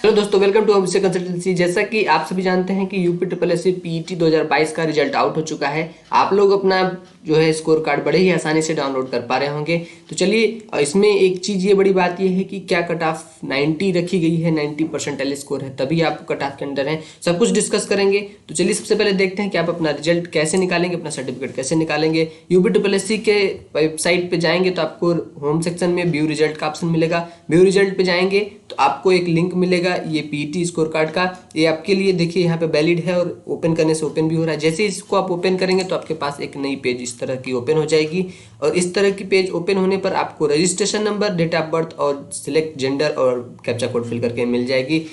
Hello दोस्तों, welcome to Abhishek consultancy. जैसा कि आप सभी जानते हैं कि UP triple S C PET 2022 का रिजल्ट आउट हो चुका है। आप लोग अपना जो है स्कोर कार्ड बड़े ही आसानी से डाउनलोड कर पा रहे होंगे। तो चलिए, इसमें एक चीज़ ये बड़ी बात ये है कि क्या कट ऑफ 90 रखी गई है, 90 परसेंटाइल स्कोर है तभी आप कट ऑफ के अंदर हैं। सब कुछ डिस्कस करेंगे। तो चलिए सबसे पहले देखते हैं कि आप अपना रिजल्ट कैसे निकालेंगे, अपना सर्टिफिकेट कैसे निकालेंगे। यूपी ट्रिपल एस सी के वेबसाइट पे जाएंगे तो आपको होम सेक्शन में व्यू रिजल्ट का ऑप्शन मिलेगा। व्यू रिजल्ट पे जाएंगे तो आपको एक लिंक मिलेगा ये पीईटी स्कोर कार्ड का। ये आपके लिए देखिए यहाँ पे वैलिड है और ओपन करने से ओपन भी हो रहा है। जैसे इसको आप ओपन करेंगे तो आपके पास एक नई पेज इस तरह की ओपन हो जाएगी और इस तरह की पेज ओपन होने पर आपको registration number, date of birth और सिलेक्ट जेंडर और कैप्चा कोड फिल करके मिल जाएगी।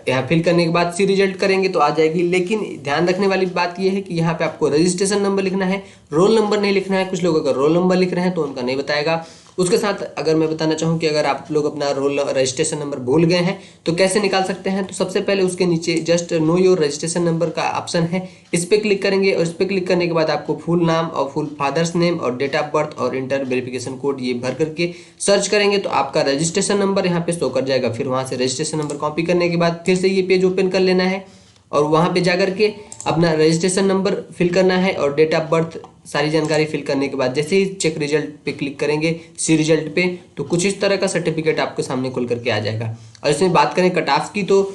यहाँ फिल करने के बाद सी रिजल्ट करेंगे तो आ जाएगी। लेकिन ध्यान रखने वाली बात यह है कि यहाँ पे आपको रजिस्ट्रेशन नंबर लिखना है, रोल नंबर नहीं लिखना है। कुछ लोग अगर रोल नंबर लिख रहे हैं तो उनका नहीं बताएगा। उसके साथ अगर मैं बताना चाहूँ कि अगर आप लोग अपना रोल रजिस्ट्रेशन नंबर भूल गए हैं तो कैसे निकाल सकते हैं, तो सबसे पहले उसके नीचे just know your registration number का ऑप्शन है, इस पर क्लिक करेंगे और इस पर क्लिक करने के बाद आपको फुल नाम और फुल फादर्स नेम और डेट ऑफ बर्थ और इंटर वेरिफिकेशन कोड ये भर करके सर्च करेंगे तो आपका रजिस्ट्रेशन नंबर यहाँ पे शो कर जाएगा। फिर वहाँ से रजिस्ट्रेशन नंबर कॉपी करने के बाद फिर से ये पेज ओपन कर लेना है और वहाँ पे जाकर के अपना रजिस्ट्रेशन नंबर फिल करना है और डेट ऑफ बर्थ सारी जानकारी फिल करने के बाद जैसे ही चेक रिजल्ट पे क्लिक करेंगे सी रिजल्ट पे तो कुछ इस तरह का सर्टिफिकेट आपके सामने खुल करके आ जाएगा। और इसमें बात करें कट ऑफ की तो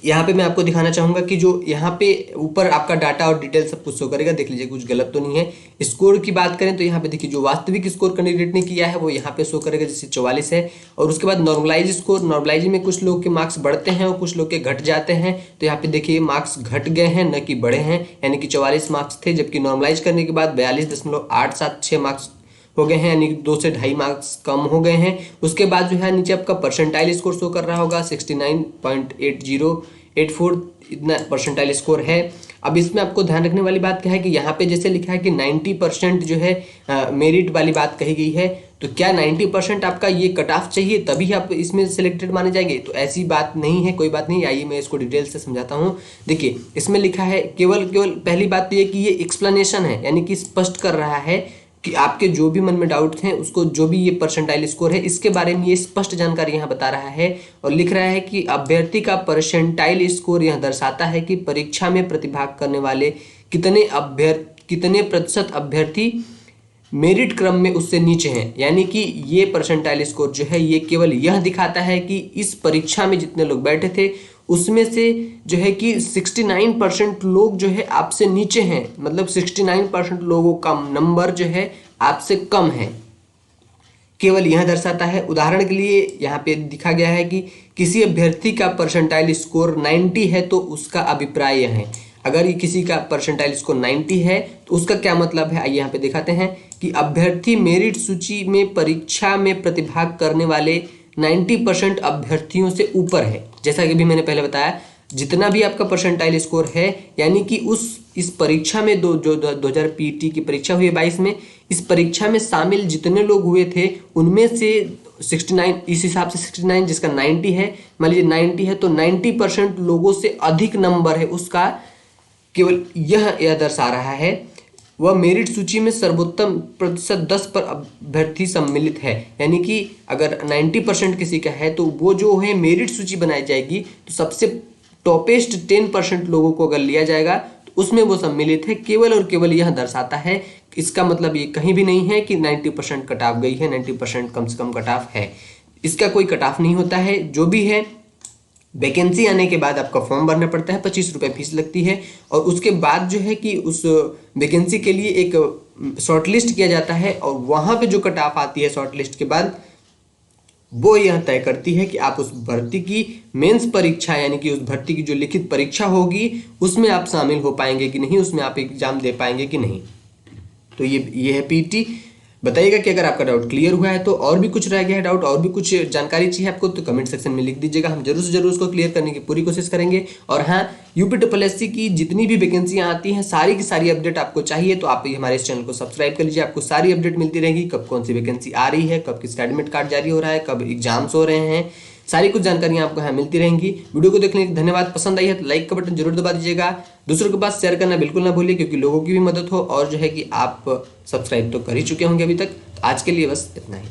यहाँ पे मैं आपको दिखाना चाहूँगा कि जो यहाँ पे ऊपर आपका डाटा और डिटेल सब कुछ शो करेगा। देख लीजिए कुछ गलत तो नहीं है। स्कोर की बात करें तो यहाँ पे देखिए जो वास्तविक स्कोर कैंडिडेट ने किया है वो यहाँ पे शो करेगा, जैसे 44 है। और उसके बाद नॉर्मलाइज स्कोर, नॉर्मलाइज में कुछ लोग के मार्क्स बढ़ते हैं और कुछ लोग के घट जाते हैं। तो यहाँ पे देखिए मार्क्स घट गए हैं न कि बढ़े हैं, यानी कि 44 मार्क्स थे जबकि नॉर्मलाइज करने के बाद 42.876 मार्क्स हो गए हैं, यानी 2 से 2.5 मार्क्स कम हो गए हैं। उसके बाद जो है नीचे आपका परसेंटाइल स्कोर शो कर रहा होगा 69.8084 इतना परसेंटाइल स्कोर है। अब इसमें आपको ध्यान रखने वाली बात क्या है कि यहाँ पे जैसे लिखा है कि 90% जो है मेरिट वाली बात कही गई है। तो क्या 90% आपका ये कट ऑफ चाहिए तभी आप इसमें सिलेक्टेड माने जाएंगे? तो ऐसी बात नहीं है, कोई बात नहीं। आइए मैं इसको डिटेल से समझाता हूँ। देखिए इसमें लिखा है केवल पहली बात तो ये कि ये एक्सप्लेनेशन है, यानी कि स्पष्ट कर रहा है कि आपके जो भी मन में डाउट हैं उसको, जो भी ये परसेंटाइल स्कोर है इसके बारे में ये स्पष्ट जानकारी यहाँ बता रहा है। और लिख रहा है कि अभ्यर्थी का परसेंटाइल स्कोर यह दर्शाता है कि परीक्षा में प्रतिभाग करने वाले कितने प्रतिशत अभ्यर्थी मेरिट क्रम में उससे नीचे हैं। यानी कि ये परसेंटाइल स्कोर जो है ये केवल यह दिखाता है कि इस परीक्षा में जितने लोग बैठे थे उसमें से जो है कि 69% लोग जो है आपसे नीचे हैं, मतलब 69% लोगों का नंबर जो है आपसे कम है, केवल यह दर्शाता है। उदाहरण के लिए यहाँ पे दिखा गया है कि किसी अभ्यर्थी का परसेंटाइल स्कोर 90 है तो उसका अभिप्राय यह है। अगर ये किसी का परसेंटाइल स्कोर 90 है तो उसका क्या मतलब है, आइए यहाँ पे दिखाते हैं कि अभ्यर्थी मेरिट सूची में परीक्षा में प्रतिभाग करने वाले 90% अभ्यर्थियों से ऊपर है। जैसा कि भी मैंने पहले बताया, जितना भी आपका परसेंटाइल स्कोर है यानी कि इस परीक्षा में जो 2000 पीईटी की परीक्षा हुई है 22 में, इस परीक्षा में शामिल जितने लोग हुए थे उनमें से 69, इस हिसाब से 69 जिसका 90 है, मान लीजिए 90 है तो 90% लोगों से अधिक नंबर है उसका, केवल यह दर्शा रहा है। वह मेरिट सूची में सर्वोत्तम प्रतिशत 10 पर अभ्यर्थी सम्मिलित है। यानी कि अगर 90% किसी का है तो वो जो है मेरिट सूची बनाई जाएगी तो सबसे टॉपेस्ट 10% लोगों को अगर लिया जाएगा तो उसमें वो सम्मिलित है। केवल और केवल यह दर्शाता है, इसका मतलब ये कहीं भी नहीं है कि 90% कट ऑफ गई है, 90% कम से कम कट ऑफ है। इसका कोई कट ऑफ नहीं होता है। जो भी है वैकेंसी आने के बाद आपका फॉर्म भरना पड़ता है, 25 रुपये फीस लगती है और उसके बाद जो है कि उस वैकेंसी के लिए एक शॉर्टलिस्ट किया जाता है और वहाँ पे जो कट ऑफ आती है शॉर्टलिस्ट के बाद वो यह तय करती है कि आप उस भर्ती की मेंस परीक्षा, यानी कि उस भर्ती की जो लिखित परीक्षा होगी उसमें आप शामिल हो पाएंगे कि नहीं, उसमें आप एग्जाम दे पाएंगे कि नहीं। तो ये है पीईटी। बताइएगा कि अगर आपका डाउट क्लियर हुआ है तो, और भी कुछ रह गया है डाउट, और भी कुछ जानकारी चाहिए आपको तो कमेंट सेक्शन में लिख दीजिएगा। हम जरूर से जरूर उसको क्लियर करने की पूरी कोशिश करेंगे। और हाँ, यूपी ट्रिपल एस सी की जितनी भी वैकेंसियां आती हैं सारी की सारी अपडेट आपको चाहिए तो आप हमारे इस चैनल को सब्सक्राइब कर लीजिए। आपको सारी अपडेट मिलती रहेगी, कब कौन सी वैकेंसी आ रही है, कब किसका एडमिट कार्ड जारी हो रहा है, कब एग्जाम्स हो रहे हैं, सारी कुछ जानकारियां आपको यहाँ मिलती रहेंगी। वीडियो को देखने के लिए धन्यवाद। पसंद आई है तो लाइक का बटन जरूर दबा दीजिएगा। दूसरों के पास शेयर करना बिल्कुल ना भूलिए क्योंकि लोगों की भी मदद हो, और जो है कि आप सब्सक्राइब तो कर ही चुके होंगे अभी तक। आज के लिए बस इतना ही।